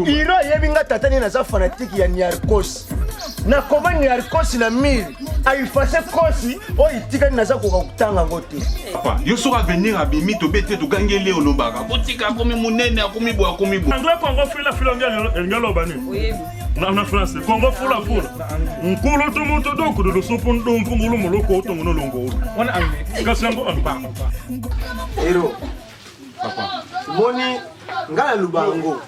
Iro yebinga tatani na za fanatique ya Niarkos. Na koma Niarkos na miri. Aifase kosi o itika na za kokutanga ngote. Papa, yo sera venir à Bimi to bete to gangele olobaka. Botika komi munene akomi bo akomi bo. André Congo fila ngalo bani. Oui. Na France, Congo fula. Nkolo to moto doko do sopo ndo mfungulu moloko to ngono longo. Wana angle. Kasango ampa. Ero. Papa. Moni ngala lubango.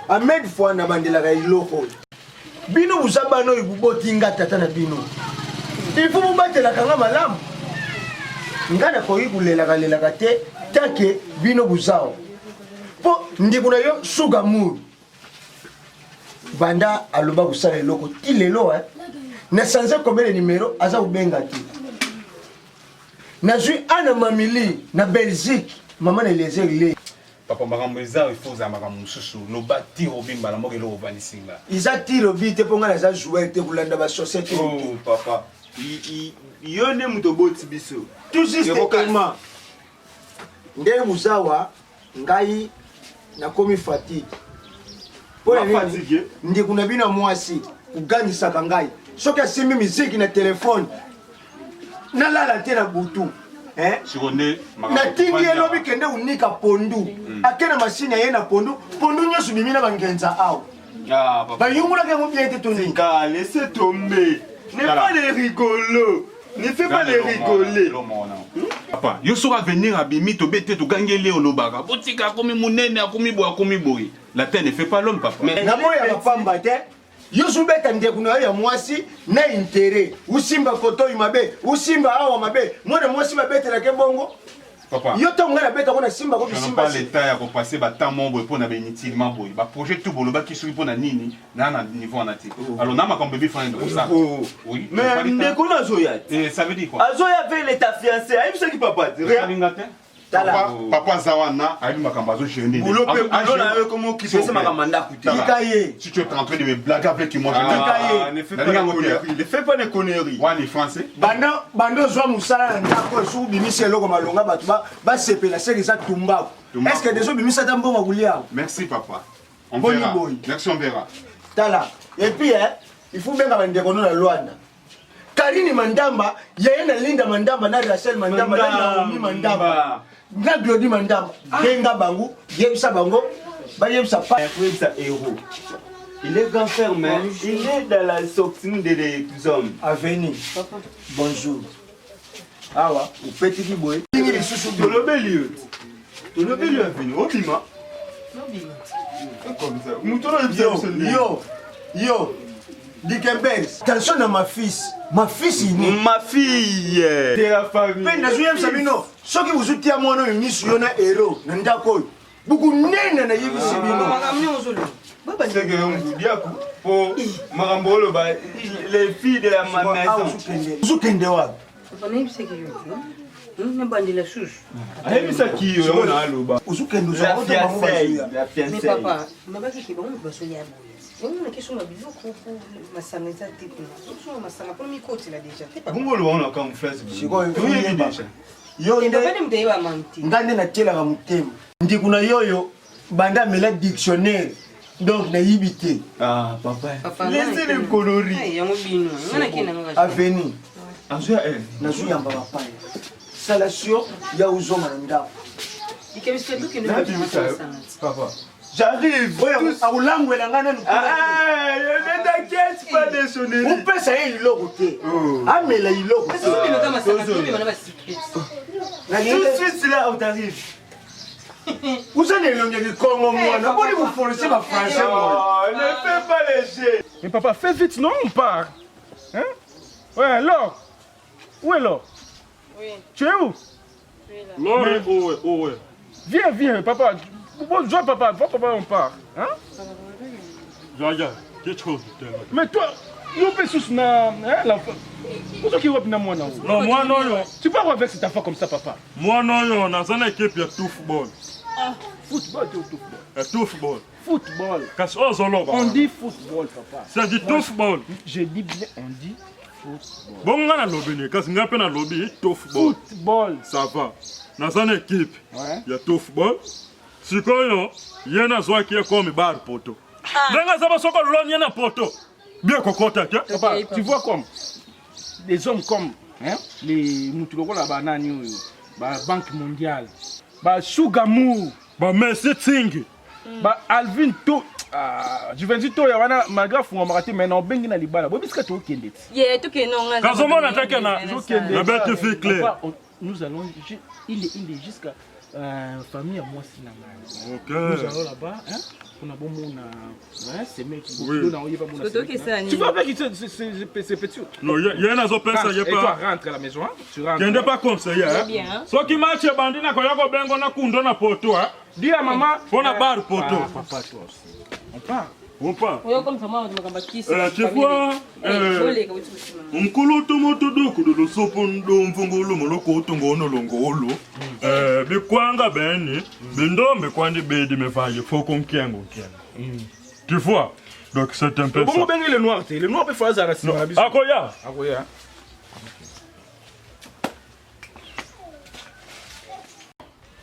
Ahmed Fouana bandela ga iloko. Bino uzabano ibuboti ngata na bino. Ifu bubatela kanga malamu. Ngana ko ikulela kalela te take bino buzao. Po ndikuna yo sugar mood. Banda aloba kusala eloko ti lelo na sanze combien de numéro aza ubenga ti. Na zui ana mamili na Belgique maman na les église. Papa makambo eza il za makambo mususu no ba tiro bimba la mokelo obanisinga. Iza tiro bite ponga na za jouer te kulanda ba société. Oh papa. Yone mutoboti biso. Tout juste calmement. Ndé muzawa ngai na komi fatigue. Fatigué. Ndi kuna bina mwasi ugandisa kangai. Soki asimbi miziki na telefone. Na lala te na butu. Sirone na tingi elobi kende unika pondu. Akena machine ya na pondu. Pondu nyosu bimina bangenza aw. Ah papa. Ba yungula ke mo bien te toni. Laissez tomber. N'est pas les rigolos. Ne fais pas les rigoler. Papa, yo sera venir à Bimi to bete to gangele olobaka. Botika komi munene akomi bo akomi boy. La terre ne fait pas l'homme, papa. Mais na moya pamba te. Yo subeta ndekuna ya mwasi na intérêt. Usimba koto imabe, usimba awa mabe. Mwana mwasi babete la ke bongo. Papa. Yo to ngana beta kona simba ko simba. Pas l'état ya ko passer ba temps membre pour na bénitilement boy. Ba projet tout boloba ki suri pour na nini na niveau en ati. Alors na ma comme bébé fan de ça. Oui. Mais ndekuna zoya. Et ça veut dire quoi? Azoya fait l'état fiancé. Aïe ce qui papa. Papa Zawana a eu ma cambazo chez nous. Comment qui se ma manda coûter. Si tu es en train de me blaguer avec moi, ne fais pas de conneries. Ne fais pas de conneries. Ouais, les Français. Bando zo musala ndako su bimisi eloko malonga batu ba sepela seki za tumba. Est-ce que des autres bimisi ta mbongo kulia? Merci papa. On verra. Merci, on verra. Tala. Et puis il faut bien avoir ndeko na Luanda. Karini Mandamba, yeye na Linda Mandamba na Rachel Mandamba na Naomi Mandamba. Na Glody Mandamba. Benga bangu, yebisa bango, ba yebisa pa. Héros. Il est grand frère, mais il est dans la sortie des hommes. Aveni. Bonjour. Awa, ou petit kiboy. Tingi les sous de l'obélieu. De l'obélieu est venu. Obima. Comme ça. Yo. Dikembers. Attention à ma fille. Ma fille. De la famille. Mais nazuye sabino. Soki buzuti ya mwana misu yona hero. Ndako. Buku nene na yebisi bino. C'est que on dit à coup pour Marambolo, les filles de la maison. Zukende wa. Papa n'est pas que je ne bande la souche. Aïe ça qui on a l'oba. Uzukende La fiancée. Mais papa, maman qui est bon, on va se lier. On a question de bisous pour ma sameza type. On ma sama pour mi côté là déjà. Bungolo on a comme frère. Yo ndio bani mdai wa mamti. Ngande na tela ga mutema. Ndi kuna yoyo banda mela dictionnaire. Donc na yibité. Ah papa. Laissez les coloris. Ai yango bino. Ngana kina ngaka. Aveni. Azoya na zuya mbaba paya. Salation ya uzoma ndako. Ikemisikia tu kinu. Papa. J'arrive. Aulangu la ngana ah, ne t'inquiète pas de sonnerie. Vous pouvez ça il logo té. Amela il logo. Parce que nous kama sana tu bana ba secret. Tout de suite là on t'arrive. Vous allez l'ongé Congo moi. Na boli vous forcer ma français moi. Ne fais pas les jeux. Mais papa, fais vite, non, on part. Hein? Ouais, Laure. Où est Laure? Oui. Tu es où? Laure est où? Ouais. Viens, papa. Bonjour, papa. Papa, on part. Hein? Jaja, quelque chose. Mais toi, nous peut sous na l'enfant. Pourquoi qui na moi non? Non, moi non yo. Tu pars avec cette affaire comme ça, papa. Moi non yo, dans une équipe il y a tout football. Ah, football, tout football. Il y a tout football. Football. On dit football, papa. Ça dit tout football. Je dis bien, on dit football. Bon, on a lobby, quand on a peine à lobby, tout football. Football. Ça va. Dans une équipe, il y a tout football. Sikoyo, yena zwaki ya komi bar poto. Denga zaba soko lon yena poto. Bien kokota, tiens. Papa, tu vois comme des hommes comme les Moutuloko là-bas, la Banque mondiale, Sugamou, Messi Ting, Alvin To, Juventus To, malgré qu'on a raté, mais non, Bengi na Libala. Bon, puisque tu es au Kendet. Kazomon attaque na bête fait clair. Nous allons, il est jusqu'à famille à moi si la Ok. Nous allons là-bas, on a bon monde, c'est mec qui tu vas avec ces petits. Non, il y a un autre personne, il y a pas. Et toi rentre à la maison, tu rentres. Il n'y a pas conseiller, hein. So qui marche bandi na koyako bengo na kundo na poto, hein. Dis à maman, on a bar poto. Papa toi aussi. On part. On part. Tu vois, umkulu tumoto doko do sopondo mfungulu moloko utongono longolo. Bikwanga beni, bindombe kwandi bedi mefaje foko nkiango nkiango. Tu vois? Donc c'est un peu ça. Bon, ben le noir peut faire ça. Akoya. Akoya.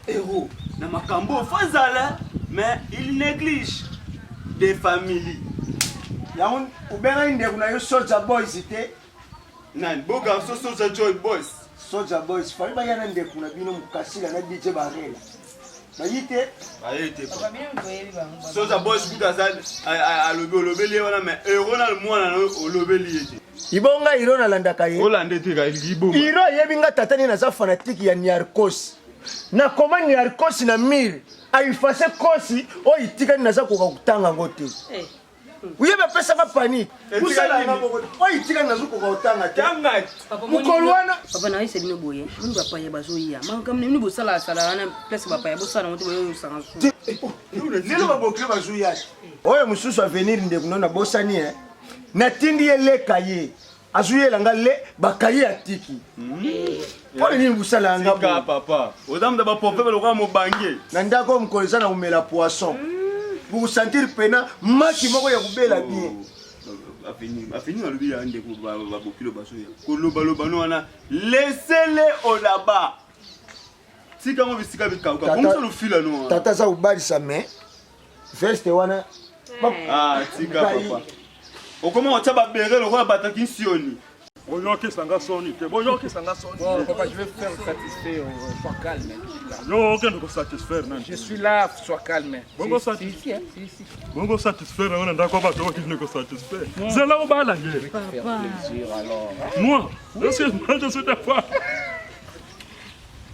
Héros, na makambo fazala, mais il néglige des familles. Yaoun, ubera inde kuna yo Soldier Boys ite. Nan, beau garçon Soldier Joy Boys. Soldier Boys, fali ba yana nde kuna bino mukasila na DJ Barela. Ba yite. Ba yite. Soldier Boys kutazali alobeli wana mais héros na mwana na olobeli yete. Ibonga hiro na landaka ye. Olande te ka libo. Hiro yebinga tatani na za fanatique ya Niarkos. Na koma Niarkos na mir. Aifase kosi o itika ni naza kutanga ngote. Uyebe pesa ka panique. Usala na boko. O itika nazo kutanga te. Mukolwana. Papa na ise bino boye. Mungu papa ye bazoya. Manga mne bo sala na place papa ye bo sala ngote boyo sanga su. Nilo babokle bazoya. Oyo mususu avenir nde kunona bosani na tindi eleka ye. Azuyela ngale bakayi atiki. Pole nini busala ngabo. Sika papa. Odam ba popé lokwa mobange. Na ndako mkoleza na umela poisson. Vous sentir pena maki moko ya kubela bien. Afini alobi ya ndeko ba bokilo basoya. Koloba loba no wana laissez-les au là-bas. Sika mo bisika bikauka. Comment ça le file no? Tata za ubali sa me. Veste wana. Ah, sika papa. O comment on taba bere le roi bataki sioni. Boyoke sanga soni te. Boyoke sanga soni. Bon, papa, je vais faire satisfaire. Sois calme. Yo, aucun de vous satisfaire, non. Je suis là, sois calme. Bongo satisfaire. Bongo satisfaire, on est d'accord pas toi qui ne satisfaire. C'est là où va la guerre. Faire plaisir alors. Moi, est-ce que moi je suis d'accord?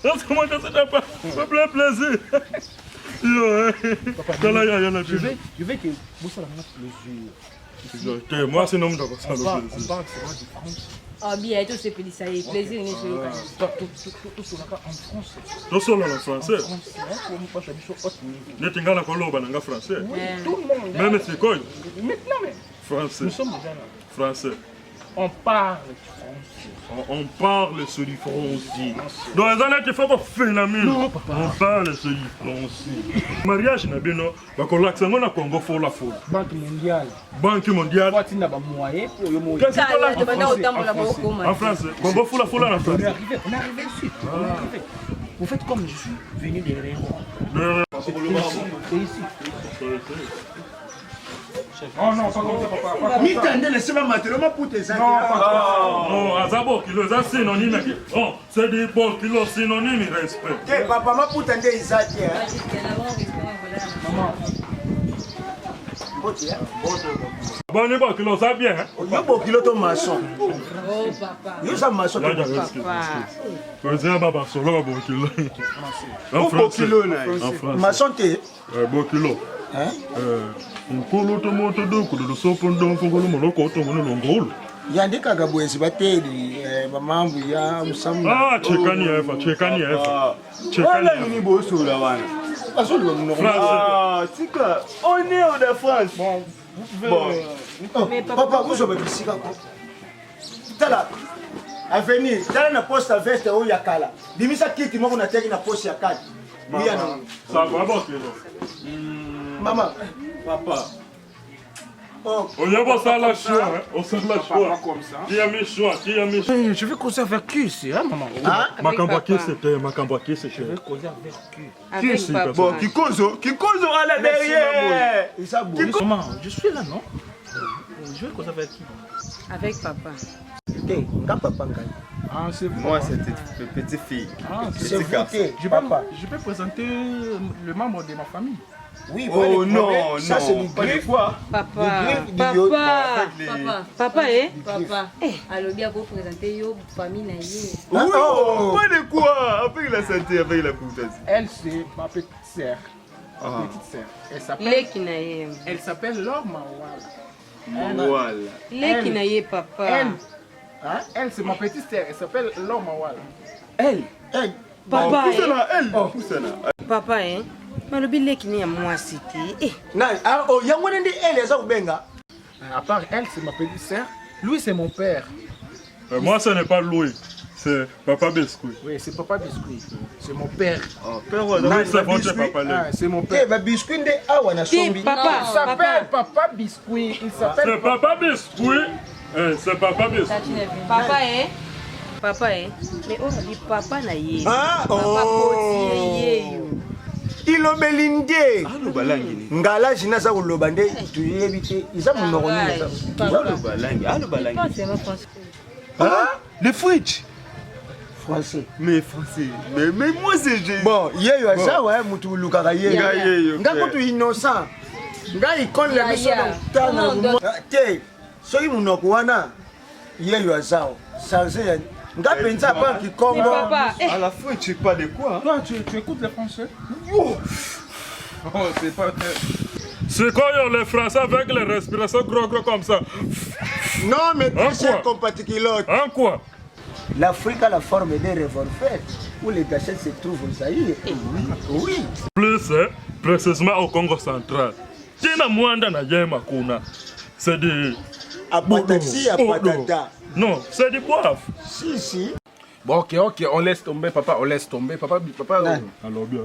Est-ce que moi je suis d'accord? Ça me fait plaisir. Je vais que vous soyez plaisir. Moi, c'est un homme d'accord. On parle seulement du France. Ah bien, tout c'est plaisir, ça y est, plaisir, il est sur le cas. En France. Tout seul en français. En France, Ne t'ingas la coloba en français. tout le monde. Même c'est quoi? Maintenant, mais Français. nous sommes déjà là. Français. On parle français. On parle sur du français. Dans les années, il faut pas phénomène. Non, papa. On parle sur du français. Mariage, n'a bien non. Parce que l'accent, on a Congo faut la foule. Banque mondiale. Banque mondiale. Toi, tu n'as pas moyen pour le moyen. Qu'est-ce que c'est là? En français. Congo faut la foule en On est français. arrivé ici. On est arrivé. Vous faites comme je suis venu derrière moi. C'est ici. Oh non, pas comme ça, papa. Mitande laissez-moi matériau ma pour tes Non, Azabo, kilo, c'est synonyme. Oh, c'est des bons kilos synonyme de respect. Papa ma pour tande Isaac. Maman. Bon, n'est pas kilo, ça bien. Yo bo kilo to maçon. Oh papa. Yo ça maçon. C'est un papa solo, bon kilo. En français. En français. Maçon te. Bon kilo. Hein? Nkolo to moto doko do sopondo ngolo moloko to ngono longolo. Yandika gabwezi bateli mamambu ya musamna. Ah, chekani efa. Chekani Wala nini boso la wana. Asoli wa mnoko. Ah, tika. On est au de France. Bon. Papa vous avez bisika ko. Tala. Avenir, tala na poste veste o yakala. Dimisa kiti moko na teki na poste ya kati. Iya no. Ça va bon kilo. Maman, Papa. On y a pas ça la choix, hein. On sait la choix. Comme ça. Qui a mis choix? Qui a mis choix? Je vais causer avec qui ici, hein, maman? Makambaki c'était, Makambaki Je c'était. vais causer avec qui? Avec c'est papa. Bon, Kikozo à la derrière. Maman, je suis là, non? Je vais causer avec qui? Avec papa. Ah, c'est vous. Moi, c'est petite fille. Ah, C'est vous, je peux présenter le membre de ma famille. Oui, Oh non, ça c'est du pas de griffe. quoi. Papa. Papa, Papa. alobi akoprésenter yo famille na ye. Oui, pas de quoi. Avec la santé, avec la courtoisie. Elle, c'est ma petite sœur. Petite sœur. Leki na ye. Elle s'appelle Laure Mawala. Voilà. Leki na ye papa. Elle, c'est ma petite sœur. Elle s'appelle Laure Mawala. Papa. Papa, Papa, malobi leki ni ya mwasi te. yango nende ele eza kubenga. À part elle, c'est ma petite sœur. Lui, c'est mon père. Moi, ce n'est pas Louis, c'est Papa Biscuit. Oui, c'est Papa Biscuit. C'est mon père. Oui, c'est votre papa. Ah, c'est mon Eh, père. ba biscuit nde awa na sombi. Il Papa. s'appelle Papa Biscuit. Il s'appelle C'est Papa Biscuit. C'est Papa Biscuit. Papa, Papa, mais on dit papa na ye. Ah, Papa poti ye yo. ilobeli nde Aloba langi ni. ngala jina za kuloba nde tuyebi te iza munoko nini Aloba langi, aloba langi. C'est ma français. Le French. français. Mais français. Mais moi c'est Bon, yeyo azawa mutu lukaka yeyo. Nga kutu innocent. Nga ikon le biso na tana te. Soki munoko wana yeyo azawa. Sarze nga penza pa ki Congo. Papa, à la fin tu sais pas de quoi. Toi, tu écoutes le français? Oh, c'est pas très... C'est quoi les Français avec les respirations gros comme ça? Non, mais En très quoi? compatriote. En quoi? L'Afrique a la forme d'un revolver où les gâchettes se trouvent au Zaïre. Oui. Plus précisément au Congo central. Tina Mwanda na Yema Kuna. C'est du... Apatati, apatata. Non, c'est du bois. Si. Bon, ok, on laisse tomber, papa, on laisse tomber. Papa. Alors bien.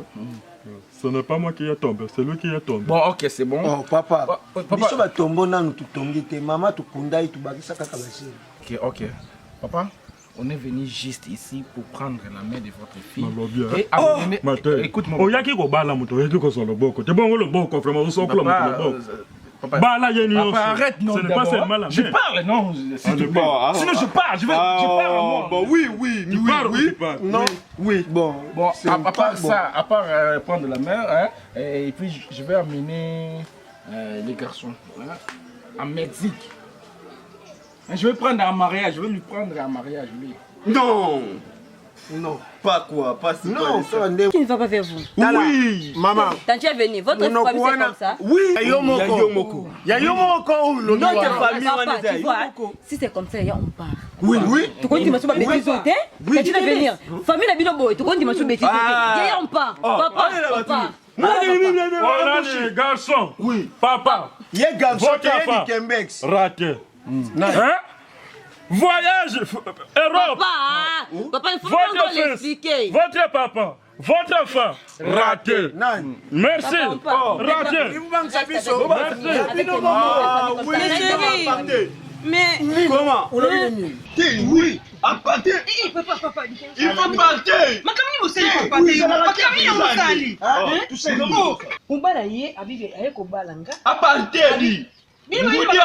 Ce n'est pas moi qui est tombé, c'est lui qui est tombé. Bon, ok, c'est bon. Oh, papa. Papa. Biso ba tombo nanu tutongi te. Maman tukundai tubakisa kaka basi. Ok. Papa, on est venu juste ici pour prendre la main de votre fille. Alors bien. Et amener... Écoute-moi. Oh, yaki ko bala muto, yaki ko solo boko. Te bon le boko, vraiment, vous soko le boko. Bala yeni Papa, arrête, non, ce n'est pas seulement la je main. parle, non, s'il te plaît. Sinon, je parle, je parle à moi. Bon, oui. Non. Oui. Bon. Bon, c'est à pas part bon. ça, à part prendre la main, hein, et puis je vais amener les garçons en Mexique. Je vais prendre en mariage, je vais lui prendre en mariage, lui. Non. Pas quoi, pas si Non, pas de ça. Qui ne va pas vers vous? Oui. Maman. Quand tu es venu, votre famille c'est comme ça? Oui. Yayomoko. Yayomoko. Notre famille, on Papa, est tu vois, si c'est comme ça, on part. Oui. Tu connais ma soupe bêtise au thé? Quand tu vas venir, famille la binobo, tu connais ma soupe bêtise au thé? On part. Papa, on part. Voilà les garçons. Oui. Papa. Ye garçon Votre qui est enfant. du Kembex. Raté. Hein? Voyage Europe. Papa, il faut Votre qu'on fils, l'expliquer. votre papa, votre enfant, raté. Nani? Merci. Papa, on part. Raté. Mais Comment? Oui. À partir. papa, Il faut partir. makamni mosali papa te makamni ya mosali Tu sais comment? mobala ye abibe aye kobala nga À partir. bino bino papa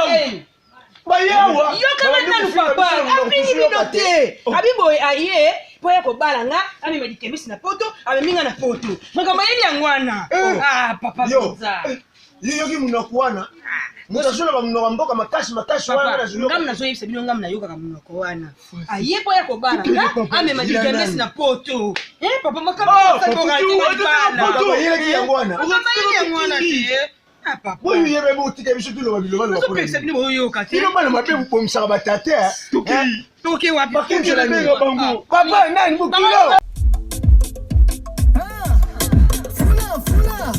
Bayawa. yo kama nanu papa abingi bino te abiboye aye po ya kobala nga amema dikemisi na poto ameminga na poto makambo yeli yango wana papa boza yoki munoko wana mutazoloba munoko mboka makasi wana ngam nazoyebisa bino ngam nayokaka munoko wana aye po ya kobala nga amema dikemisi na poto papa makambo yeleki yango wana yeli yango wana te papa boyo yebe botike biso tuloba biloba nazopekisa bino boyoyoka te bino bana mabe bopomisaka batate toke wapi papa nani bokilo